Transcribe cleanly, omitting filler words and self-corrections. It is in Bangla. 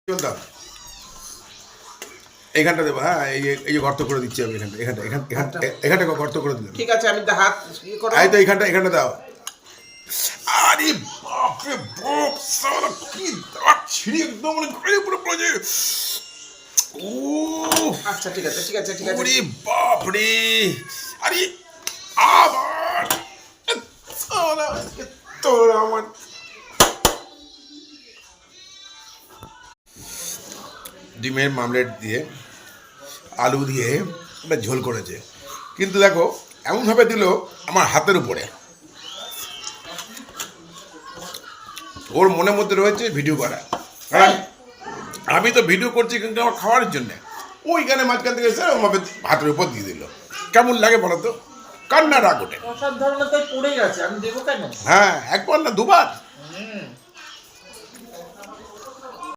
চল দাও এখানটা দেবো। হ্যাঁ, এই যে গর্ত করে দিচ্ছি আমি এখানটা গর্ত করে দিলাম। ঠিক আছে, আমি হাত এই তো এখানটা দাও। আরে বাপরে বাপ, সারা কি দাঁত ছিঁড়ে একদম গায়ে পুরো পড়ে। ও আচ্ছা, ঠিক আছে। ওরে বাপরে, আরে আবার তোর আমার ডিমের মামলেট দিয়ে আলু দিয়ে একটা ঝোল করেছে, কিন্তু দেখো এমনভাবে দিল আমার হাতের উপরে। ওর মনের মধ্যে রয়েছে ভিডিও করা, হ্যাঁ আমি তো ভিডিও করছি কিন্তু আমার খাওয়ার জন্যে, ওইখানে মাঝখান থেকে এসে ওভাবে হাতের উপর দিয়ে দিল। কেমন লাগে বলো তো? কান্না রাগ ওঠে। অসাধারণ, তাই পড়ে গেছে, আমি দেবো কেন? হ্যাঁ, একবার না দুবার।